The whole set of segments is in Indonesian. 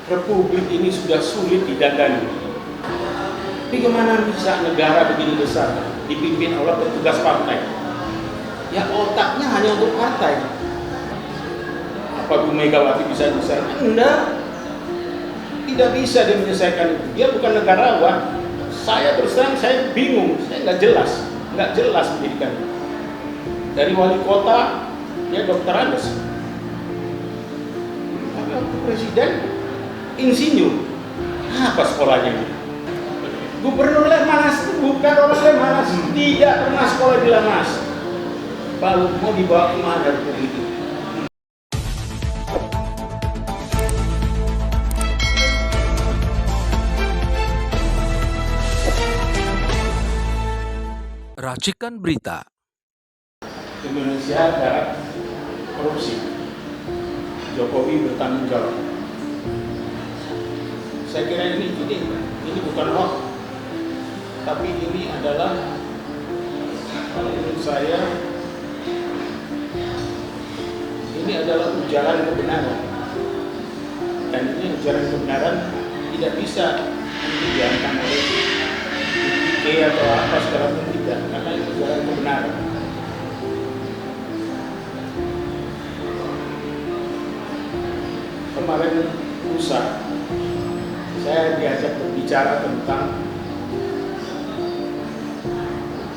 Republik ini sudah sulit didandani. Bagaimana bisa negara begini besar dipimpin oleh petugas partai? Ya otaknya hanya untuk partai. Apa Bu Megawati bisa menyelesaikan? Enggak. Tidak bisa dia menyelesaikan itu. Dia bukan negarawan. Saya terus terang saya bingung. Saya nggak jelas pendidikan. Dari wali kota, dia dokter Andes. Tapi waktu presiden, insinyur. Apa sekolahnya? Gubernur Lemhanas itu bukan orang Lemhanas, tidak pernah sekolah di Lemhanas. Lalu mau dibawa kemana Republik itu? Racikan berita. Indonesia ada korupsi. Jokowi bertanggung jawab. Saya kira ini bukan hoax, tapi ini adalah, kalau menurut saya, ini adalah ujaran kebenaran. Dan ini ujaran kebenaran tidak bisa dijalankan oleh IPK atau apa segala pun tidak, karena itu ujaran kebenaran. Kemarin lusa saya diajak berbicara tentang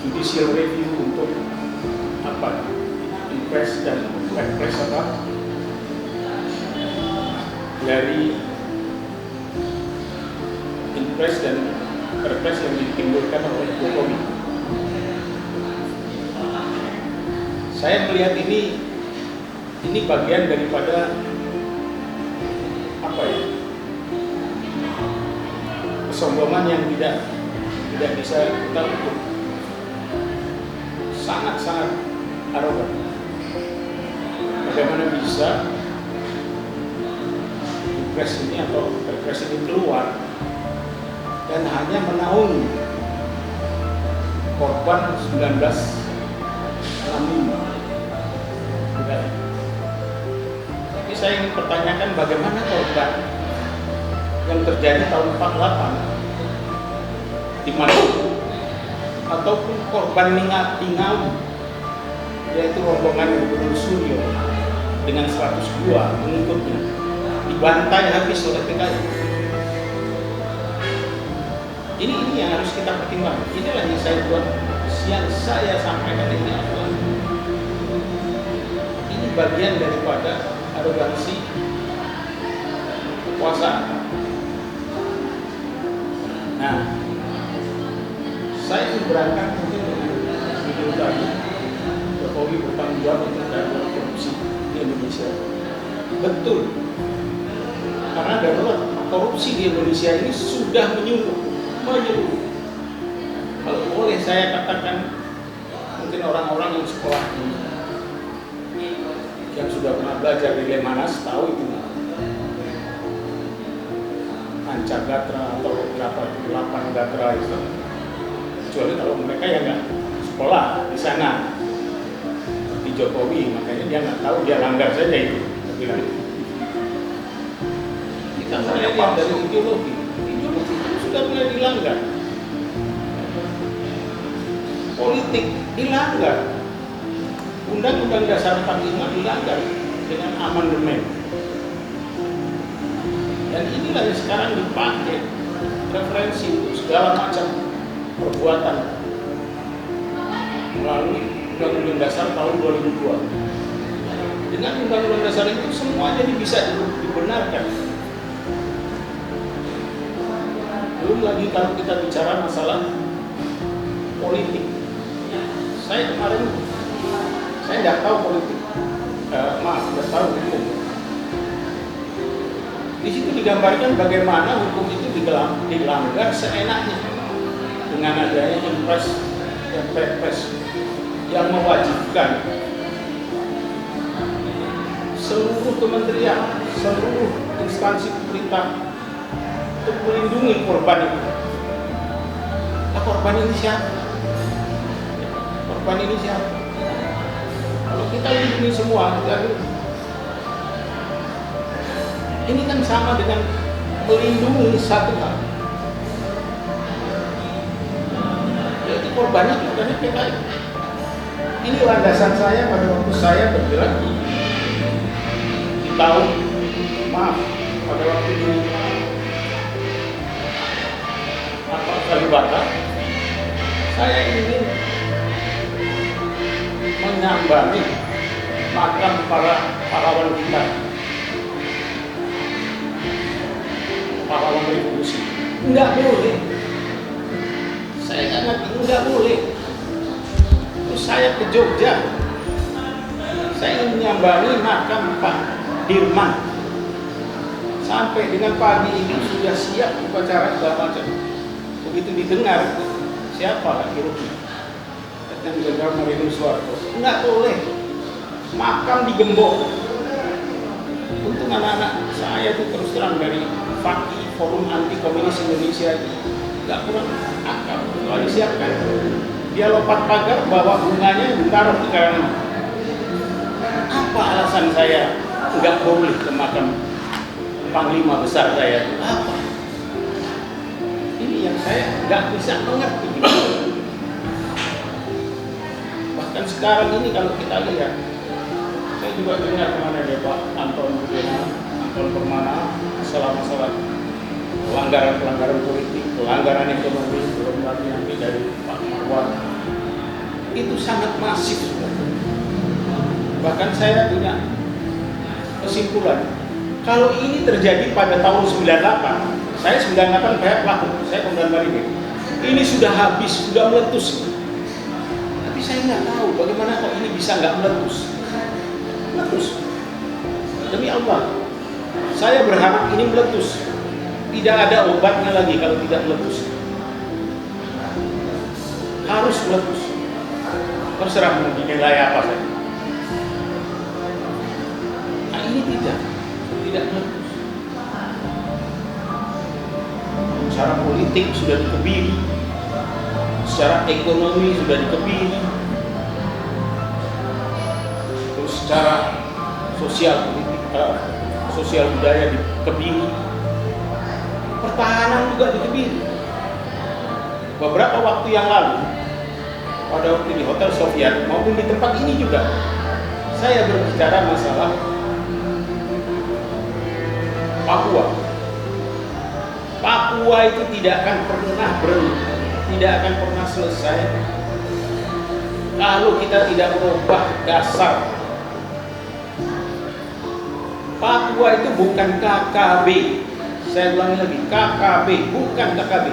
judicial review untuk apa? Impres dan Perpres apa? Dari Impres dan Perpres yang ditimbulkan oleh Jokowi. Saya melihat ini bagian daripada apa ya? Kesombongan yang tidak bisa kita ukur. Sangat arogan. Bagaimana bisa Perpres ini atau Perpres ini keluar dan hanya menaungi korban 1965. Tidak. Tapi saya ingin pertanyakan bagaimana korban yang terjadi tahun 48 di Maluku ataupun korban Ningawi, yaitu rombongan Gubernur Suryo dengan 102 mengikutnya dibantai habis oleh PKI. Ini yang harus kita pertimbangkan. Inilah yang saya sampaikan ini adalah ini bagian daripada arogansi kekuasaan. Nah, saya ingin berangkat mungkin dengan video tadi, Jokowi bertanggung jawab terhadap korupsi di Indonesia. Betul, karena darurat korupsi di Indonesia ini sudah menyeluruh. Kalau boleh saya katakan, mungkin orang-orang yang sekolah yang sudah pernah belajar di Lemhanas tahu itu. Pancagatra atau 8 Gatra itu, kecuali kalau mereka yang nggak sekolah di sana di Jokowi, makanya dia nggak tahu, dia langgar saja itu. Kita mulai lihat dari ideologi itu sudah mulai dilanggar. Politik dilanggar, Undang-Undang Dasar 45 dilanggar dengan amandemen. Dan inilah yang sekarang dipakai referensi untuk segala macam perbuatan melalui Undang-Undang Dasar tahun 2002. Dengan Undang-Undang Dasar itu semua jadi bisa dibenarkan. Belum lagi kalau kita bicara masalah politik. Saya kemarin tidak tahu politik, tidak tahu hukum. Di situ digambarkan bagaimana hukum itu dilanggar seenaknya dengan adanya Impres dan Perpres yang mewajibkan seluruh kementerian, seluruh instansi pemerintah untuk melindungi korban itu. Nah, korban ini siapa? Korban ini siapa? Kalau kita lindungi semua, ini kan sama dengan melindungi satu hal, yaitu korbannya PKI. Ini landasan saya pada waktu saya bergerak di tahun, pada waktu di Kalibata, saya ingin menyambangi makam para pahlawan kita, pahlawan revolusi. Enggak boleh. Saya nggak ngerti, enggak boleh. Terus saya ke Jogja, saya ingin menyambangi makam Pak Dirman. Sampai dengan pagi ini sudah siap upacara segala macam. Begitu didengar, siapa lagi Ruki? Yang dengar Mariam Suwarto. Enggak boleh. Makam digembok. Untuk anak-anak saya itu terus terang dari FAKI, Forum Anti Komunis Indonesia itu nggak kurang akal. Kalau disiapkan, dia lompat pagar bawa bunganya ditaruh di kanan. Apa alasan saya nggak boleh ke makam Panglima besar saya? Apa? Ini yang saya nggak bisa mengerti. Bahkan sekarang ini kalau kita lihat, saya juga dengar kemana ya Pak Anton Permana masalah pelanggaran politik, pelanggaran ekonomi, belum lagi nanti dari Pak Marwan, itu sangat masif. Bahkan saya punya kesimpulan, kalau ini terjadi pada tahun 98, saya 98 kayak pelaku, saya Komandan Marinir, ini sudah habis, sudah meletus. Tapi saya nggak tahu bagaimana kok ini bisa nggak meletus. Demi Allah, saya berharap ini meletus. Tidak ada obatnya lagi kalau tidak meletus. Harus meletus. Terserah mau dinilai apa saja. Nah ini tidak meletus. Secara politik sudah dikebiri, secara ekonomi sudah dikebiri, terus secara sosial budaya dikebiri, pertahanan juga dikebiri. Beberapa waktu yang lalu, pada waktu di Hotel Sofian maupun di tempat ini juga, saya berbicara masalah Papua. Papua itu tidak akan pernah berhenti, tidak akan pernah selesai kalau kita tidak merubah dasar. Papua itu bukan KKB. Saya ulangi lagi, KKB, bukan KKB.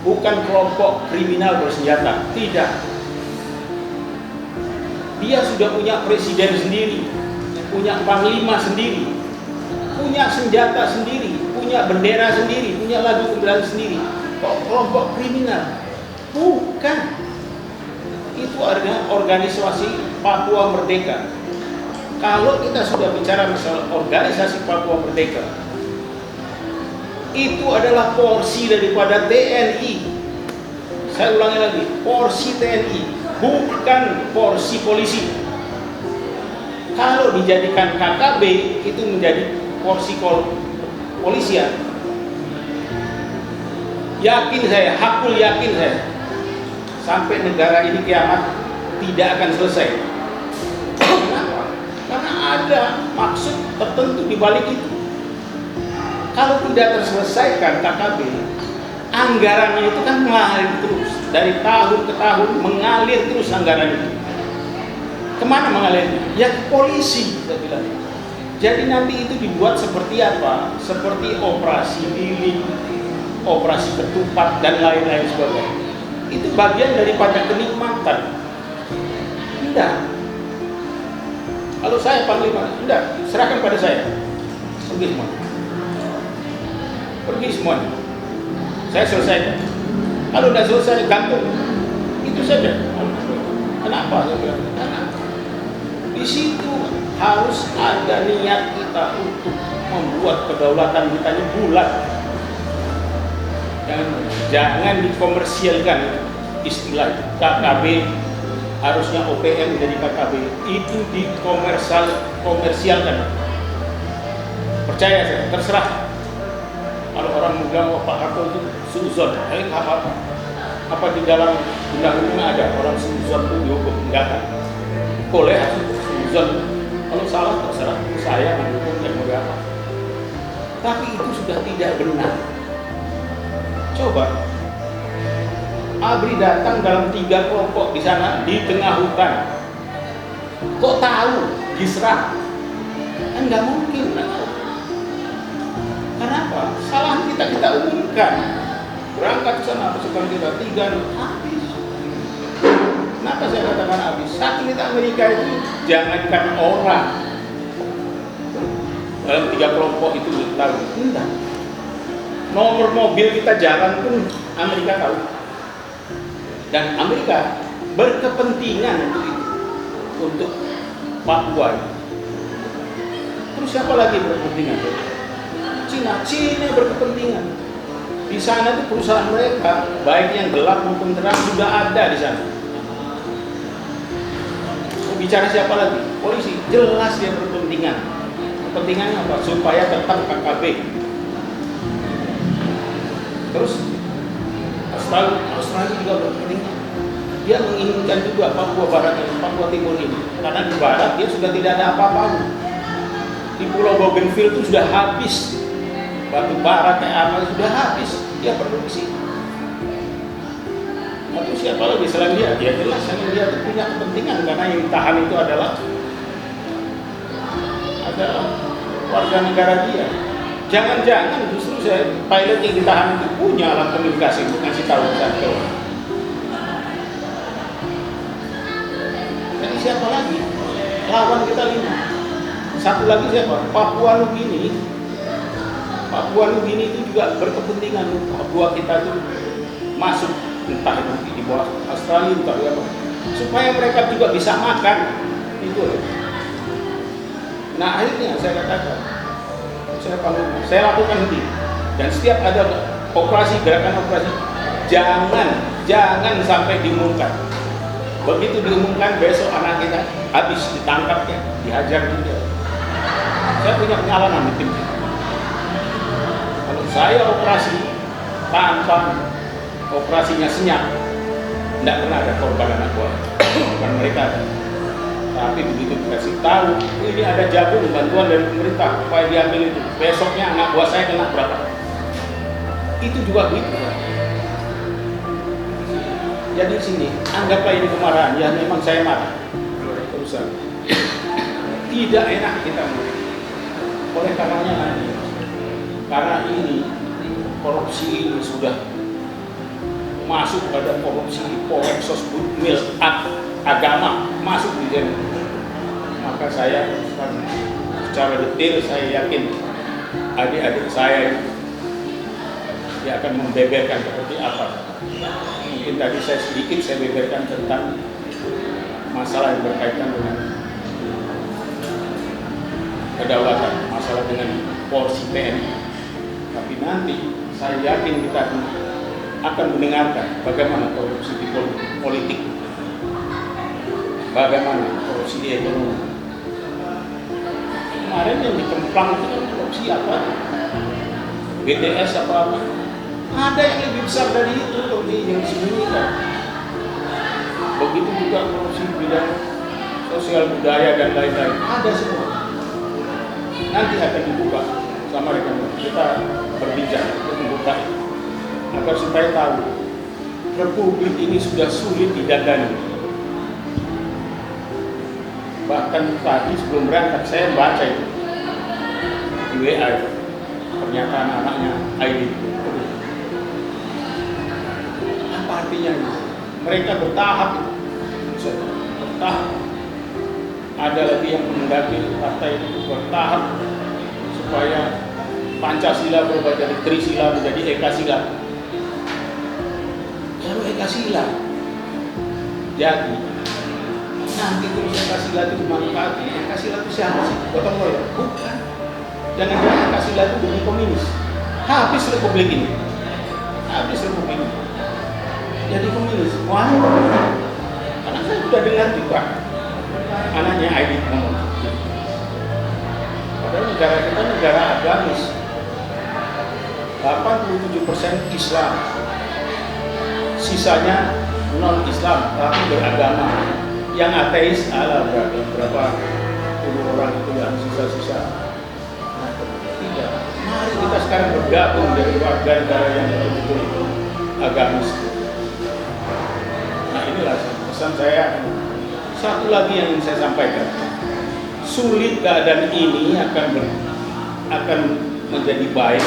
Bukan kelompok kriminal bersenjata, tidak. Dia sudah punya presiden sendiri, punya panglima sendiri, punya senjata sendiri, punya bendera sendiri, punya lagu pembelaan sendiri. Kok kelompok kriminal? Bukan. Itu adalah organisasi Papua Merdeka. Kalau kita sudah bicara masalah organisasi Papua Merdeka, itu adalah porsi daripada TNI. Saya ulangi lagi, porsi TNI, bukan porsi polisi. Kalau dijadikan KKB, itu menjadi porsi polisian. Yakin saya, hakul yakin saya, sampai negara ini kiamat tidak akan selesai. Kenapa? Karena ada maksud tertentu di balik itu. Kalau tidak terselesaikan KKB, anggarannya itu kan mengalir terus. Dari tahun ke tahun mengalir terus anggaran itu. Kemana mengalirnya? Ya ke polisi, saya bilang. Jadi nanti itu dibuat seperti apa? Seperti operasi lilin, operasi ketupat, dan lain-lain sebagainya. Itu bagian daripada kenikmatan. Tidak. Kalau saya panglima, tidak. Serahkan pada saya. Pergi semua. Pergi semuanya. Saya selesaikan. Kalau sudah selesai, gantung. Itu saja. Kenapa? Karena di situ harus ada niat kita untuk membuat kedaulatan kita ini bulat. Jangan dikomersialkan istilah KKB. Harusnya OPM menjadi KKB. Itu dikomersialkan. Percaya saya, terserah Kalau orang bilang Pak Harto itu suzon, apa di dalam undang-undang ada orang suzon itu dihukum? Enggak kan? Boleh suzon, kalau salah terserah saya mendukung dan mau apa. Tapi itu sudah tidak benar. Coba ABRI datang dalam 3 kelompok di sana di tengah hutan. Kok tahu diserang? Kan nggak mungkin. Kenapa? Salah kita umumkan. Berangkat ke sana pasukan kita 3 habis. Kenapa saya katakan habis? Satelit Amerika itu jangankan orang dalam 3 kelompok itu tahu. Enggak. Nomor mobil kita jalan pun Amerika tahu. Dan Amerika berkepentingan untuk Papua. Terus siapa lagi berkepentingan? Cina berkepentingan. Di sana itu perusahaan mereka, baik yang gelap maupun terang sudah ada di sana. Mau bicara siapa lagi? Polisi. Jelas dia berkepentingan. Kepentingannya apa? Supaya tetap KKB. Terus Australia juga berkepentingan. Dia menginginkan juga Papua Barat dan Papua Timur ini. Karena di barat dia sudah tidak ada apa-apa. Di Pulau Bougainville itu sudah habis. Batu bara kayak apa sudah habis. Dia produksi. Lalu siapa lagi selain dia? Dia jelas yang dia itu punya kepentingan karena yang ditahan itu adalah warga negara dia. Jangan-jangan justru pilot yang ditahan itu punya alat komunikasi untuk ngasih tahu ke orang. Jadi siapa lagi? Lawan kita 5. Satu lagi siapa? Papua Nugini. Papua Nugini itu juga berkepentingan Papua kita itu masuk entah itu di bawah Australia entah apa, supaya mereka juga bisa makan itu. Nah akhirnya saya katakan, saya lakukan ini dan setiap ada gerakan operasi jangan sampai diumumkan. Begitu diumumkan besok anak kita habis ditangkap ya, dihajar juga. Saya punya pengalaman di tim. Kalau saya operasi tanpa operasinya senyap, tidak pernah ada korban anak buah. Bukan mereka ada. Tapi begitu dikasih tahu, ini ada jagung bantuan dari pemerintah, supaya diambil itu. Besoknya anak buah saya kena berapa? Itu juga begitu. Jadi sini, anggaplah ini kemarahan. Ya memang saya marah. Perusahaan. Tidak enak kita. Oleh karenanya, karena ini korupsi ini sudah masuk pada korupsi Polexos Mil agama masuk di sana. Maka saya secara detail saya yakin adik-adik saya dia akan membeberkan seperti apa. Mungkin tadi saya beberkan tentang masalah yang berkaitan dengan kedaulatan, masalah dengan porsi TNI. Tapi nanti saya yakin kita akan mendengarkan bagaimana korupsi di politik, bagaimana korupsi di ekonomi. Kemarin yang dikemplang itu kan korupsi apa? BTS apa? Ada yang lebih besar dari itu yang disembunyikan. Begitu juga korupsi bidang sosial budaya dan lain-lain. Ada semua. Nanti akan dibuka sama rekan kita berbicara untuk membuka agar supaya tahu Republik ini sudah sulit didandani. Bahkan tadi sebelum berangkat saya baca itu di WA itu, pernyataan anaknya Aidi. Apa artinya ini? Mereka bertahap itu. Bertahap. Ada lagi yang mendaki partai itu bertahap supaya Pancasila berubah dari Trisila menjadi Ekasila. Kalau Ekasila jadi nanti terus Ekasila itu dimanfaatkan. Ekasila itu siapa sih? Gotong royong? Bukan. Jangan-jangan Ekasila itu demi komunis. Habis Republik ini. Habis Republik ini. Jadi komunis. Wah, karena saya sudah dengar juga anaknya Aidit ngomong. Padahal negara kita negara agamis. 87% Islam, sisanya non-Islam tapi beragama. Yang ateis ada berapa puluh orang itu yang sisa-sisa. Nah, tidak. Mari kita sekarang bergabung dari warga negara yang betul-betul itu agamis. Nah, inilah pesan saya. Satu lagi yang ingin saya sampaikan, sulit keadaan ini akan menjadi baik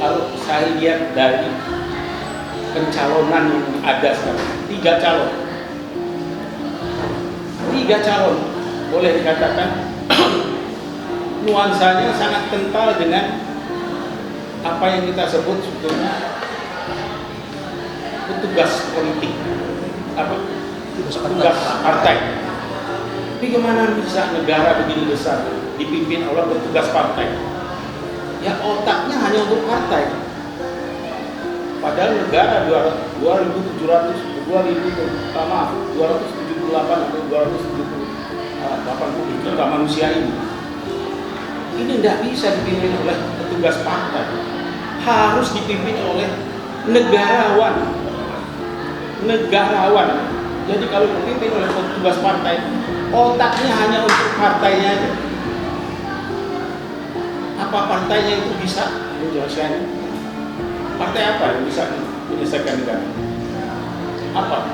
kalau saya lihat dari pencalonan yang ada sekarang. Tiga calon boleh dikatakan nuansanya sangat kental dengan apa yang kita sebut sebetulnya petugas politik, petugas partai. Bagaimana bisa negara begini besar dipimpin oleh petugas partai? Ya otaknya hanya untuk partai. Padahal negara 278 atau 280 juta manusia ini tidak bisa dipimpin oleh petugas partai. Harus dipimpin oleh negarawan. Jadi kalau dipimpin oleh petugas partai, otaknya hanya untuk partainya aja. Apa partainya itu bisa menjelaskan? Partai apa yang bisa menyelesaikan negara? Apa?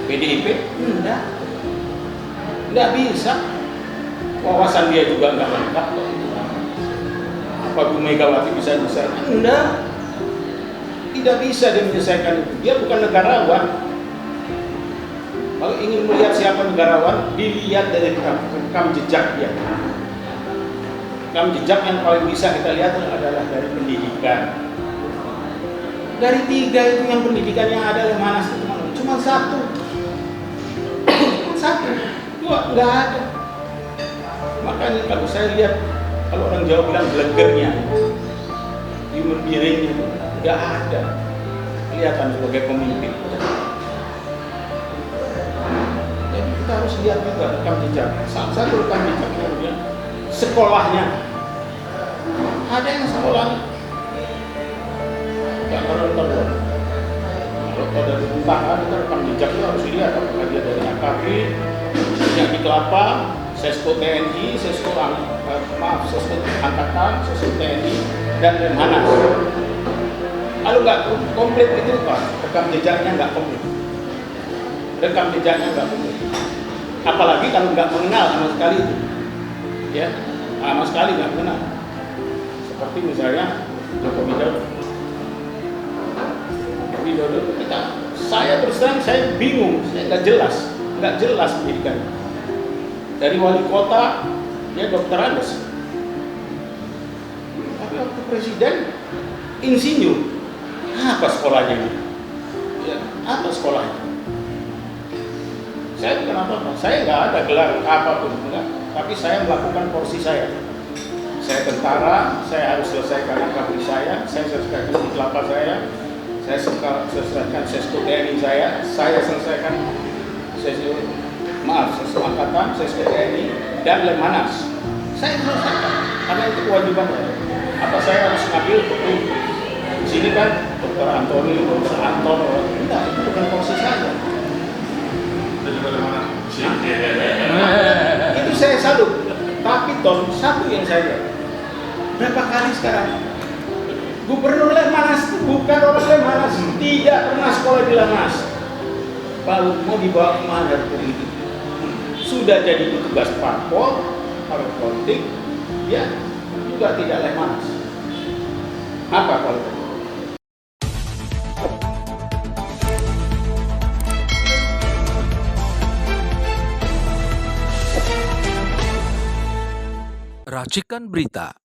PDIP? Enggak bisa. Wawasan dia juga enggak lengkap. Apa Bu Megawati bisa menyelesaikan? Enggak. Tidak bisa dia menyelesaikan itu. Dia bukan negarawan. Kalau ingin melihat siapa negarawan, dilihat dari rekam jejak dia. Rekam jejak yang paling bisa kita lihat adalah dari pendidikan. Dari 3 itu yang pendidikan yang ada di mana cuma 1. Cuma 1, 2 enggak ada. Makanya kalau saya lihat, kalau orang Jawa bilang blegernya, human bearing-nya enggak ada. Kelihatan sebagai pemimpin. Jadi kita harus lihat juga rekam jejak. Salah satu rekam jejaknya dia sekolahnya. Ada yang sekolahnya nggak terlalu. Kalau dari tentara kita rekam jejaknya harus dilihat apakah dia dari AKP, yang di Kelapa, Sesko TNI, Sesko Angkatan, Sesko TNI, dan Lemhanas. Kalau nggak komplit itu Pak, rekam jejaknya nggak komplit. Apalagi kalau nggak mengenal sama sekali itu, ya, sama sekali nggak mengenal. Seperti misalnya Joko Widodo kita, saya terus terang saya bingung, saya nggak jelas pendidikan. Dari wali kota dia dokter Andes, tapi waktu presiden insinyur. Apa sekolahnya? Ya, apa sekolahnya? Saya bukan apa-apa, saya nggak ada gelar apapun, enggak. Tapi saya melakukan porsi saya. Saya tentara, saya harus selesaikan AKP saya selesaikan di Kelapa saya selesaikan Sesko TNI saya selesaikan Sesko Angkatan, Sesko TNI, dan Lemhanas. Saya selesaikan, karena itu kewajiban saya. Apa saya harus ngambil di sini kan Dr. Antoni, Dr. Anton, enggak, itu bukan porsi saya. Itu saya salut. Tapi satu yang saya lihat, berapa kali sekarang Gubernur Lemhanas itu bukan orang Lemhanas, tidak pernah sekolah di Lemhanas. Lalu mau dibawa kemana dari politik? Sudah jadi petugas parpol, politik, ya juga tidak Lemhanas. Apa kalau Racikan Berita